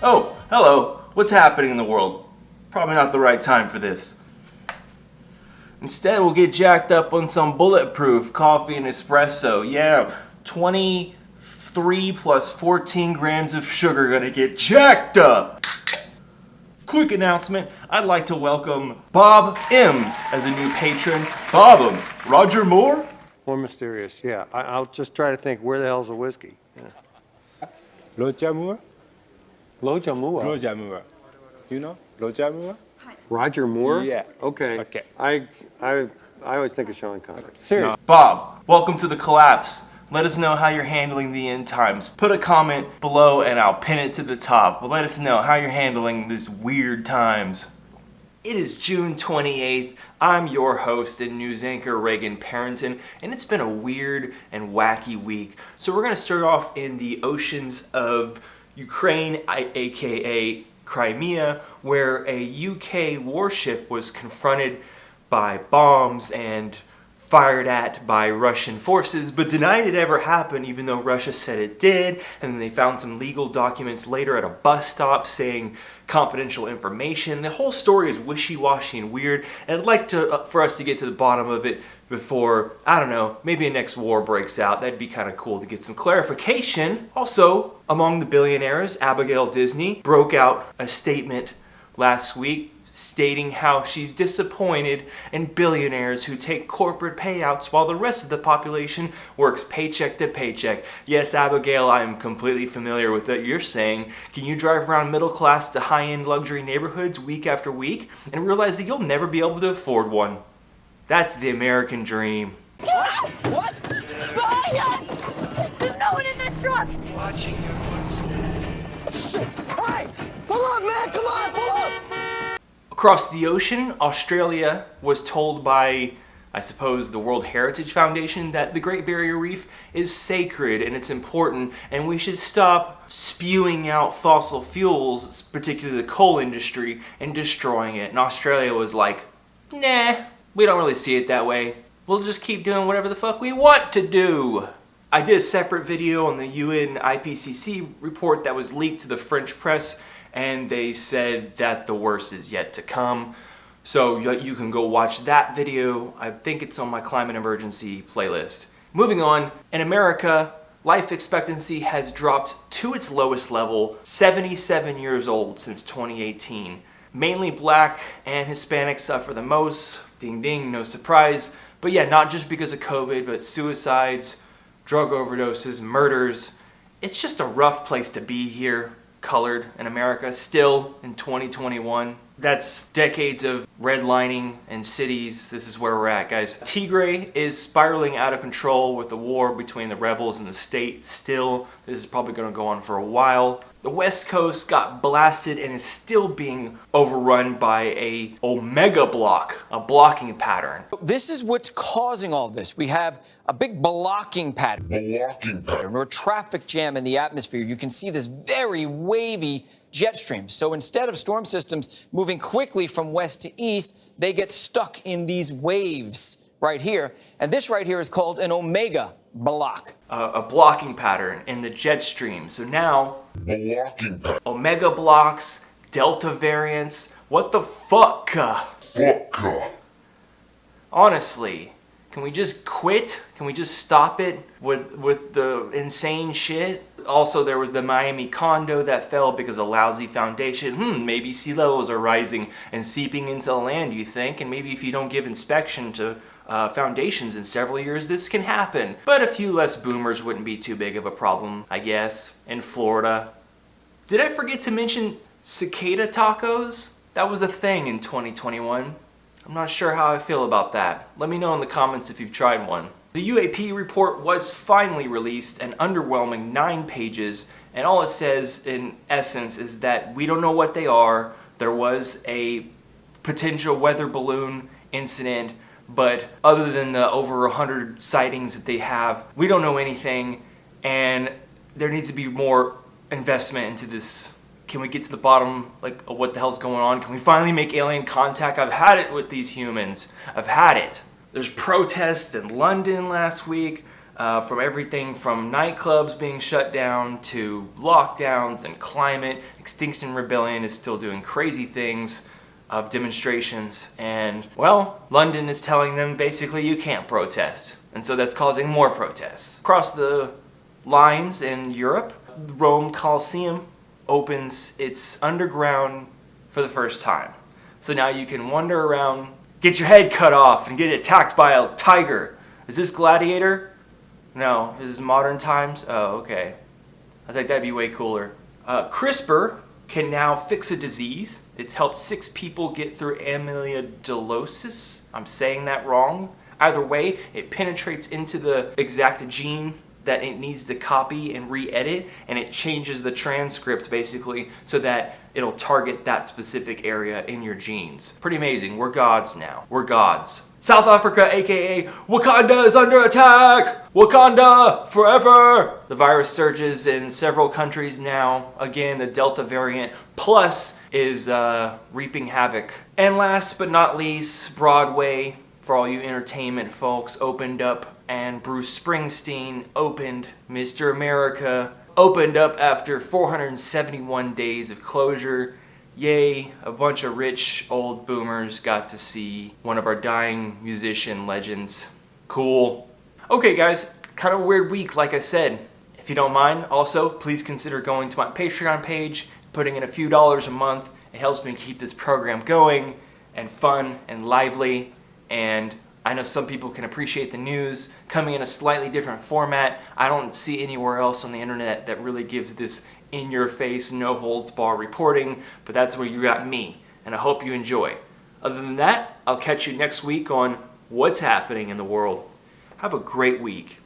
Oh, hello. What's happening in the world? Probably not the right time for this. Instead, we'll get jacked up on some bulletproof coffee and espresso. Yeah, 23 plus 14 grams of sugar gonna get jacked up. Quick announcement, I'd like to welcome Bob M. as a new patron. Bob M. Roger Moore? More mysterious, yeah. I'll just try to think, where the hell's the whiskey? Yeah. Roger Moore? Roger Moore. Roger Moore. You know Roger Moore? Roger Moore? Yeah. Okay. Okay. I always think of Sean Connery. Seriously. Bob, welcome to the collapse. Let us know how you're handling the end times. Put a comment below and I'll pin it to the top. But let us know how you're handling these weird times. It is June 28th. I'm your host and news anchor, Reagan Parrington, and it's been a weird and wacky week. So we're going to start off in the oceans of Ukraine, aka Crimea, where a UK warship was confronted by bombs and fired at by Russian forces, but denied it ever happened, even though Russia said it did. And then they found some legal documents later at a bus stop saying confidential information. The whole story is wishy-washy and weird, and I'd like for us to get to the bottom of it before, I don't know, maybe a next war breaks out. That'd be kind of cool to get some clarification. Also, among the billionaires, Abigail Disney broke out a statement last week stating how she's disappointed in billionaires who take corporate payouts while the rest of the population works paycheck to paycheck. Yes, Abigail, I am completely familiar with what you're saying. Can you drive around middle class to high-end luxury neighborhoods week after week and realize that you'll never be able to afford one? That's the American dream. What? Behind us! There's no one in the truck! Watching your footsteps. Shit! Hey! Pull up, man! Come on, pull up! Across the ocean, Australia was told by, I suppose, the World Heritage Foundation that the Great Barrier Reef is sacred and it's important and we should stop spewing out fossil fuels, particularly the coal industry, and destroying it. And Australia was like, nah, we don't really see it that way. We'll just keep doing whatever the fuck we want to do. I did a separate video on the UN IPCC report that was leaked to the French press, and they said that the worst is yet to come. So you can go watch that video. I think it's on my climate emergency playlist. Moving on, in America, life expectancy has dropped to its lowest level, 77 years old since 2018. Mainly black and Hispanics suffer the most. Ding ding, no surprise. But yeah, not just because of COVID, but suicides, drug overdoses, murders. It's just a rough place to be here, colored in America, still in 2021. That's decades of redlining in cities. This is where we're at, guys. Tigray is spiraling out of control with the war between the rebels and the state still. This is probably going to go on for a while. The West Coast got blasted and is still being overrun by a omega block, a blocking pattern. This is what's causing all this. We have a big blocking pattern. Or a traffic jam in the atmosphere. You can see this very wavy jet stream. So instead of storm systems moving quickly from west to east, they get stuck in these waves right here. And this right here is called an omega block. A blocking pattern in the jet stream. So now, omega blocks, delta variants, what the fuck? Honestly, can we just quit? Can we just stop it with the insane shit? Also, there was the Miami condo that fell because of lousy foundation. Maybe sea levels are rising and seeping into the land, you think? And maybe if you don't give inspection to foundations in several years, this can happen. But a few less boomers wouldn't be too big of a problem, I guess, in Florida. Did I forget to mention cicada tacos? That was a thing in 2021. I'm not sure how I feel about that. Let me know in the comments if you've tried one. The UAP report was finally released, an underwhelming 9 pages, and all it says in essence is that we don't know what they are. There was a potential weather balloon incident, but other than the over 100 sightings that they have, we don't know anything, and there needs to be more investment into this. Can we get to the bottom, like, of what the hell's going on? Can we finally make alien contact? I've had it with these humans. I've had it. There's protests in London last week. from everything from nightclubs being shut down to lockdowns and climate. Extinction Rebellion is still doing crazy things of demonstrations, and well, London is telling them basically you can't protest, and so that's causing more protests. Across the lines in Europe, Rome Colosseum opens its underground for the first time. So now you can wander around, get your head cut off, and get attacked by a tiger. Is this Gladiator? No, this is modern times? Oh, okay. I think that'd be way cooler. CRISPR can now fix a disease. It's helped 6 people get through amyloidosis. I'm saying that wrong. Either way, it penetrates into the exact gene that it needs to copy and re-edit, and it changes the transcript basically so that it'll target that specific area in your genes. Pretty amazing. We're gods now. We're gods. South Africa, aka Wakanda, is under attack! Wakanda forever! The virus surges in several countries now. Again, the Delta variant plus is reaping havoc. And last but not least, Broadway, for all you entertainment folks, opened up, and Bruce Springsteen opened. Mr. America opened up after 471 days of closure. Yay, a bunch of rich old boomers got to see one of our dying musician legends. Cool. Okay guys, kind of a weird week like I said. If you don't mind, also please consider going to my Patreon page, putting in a few dollars a month. It helps me keep this program going and fun and lively, and I know some people can appreciate the news coming in a slightly different format. I don't see anywhere else on the internet that really gives this in-your-face, no-holds-bar reporting, but that's where you got me, and I hope you enjoy. Other than that, I'll catch you next week on what's happening in the world. Have a great week.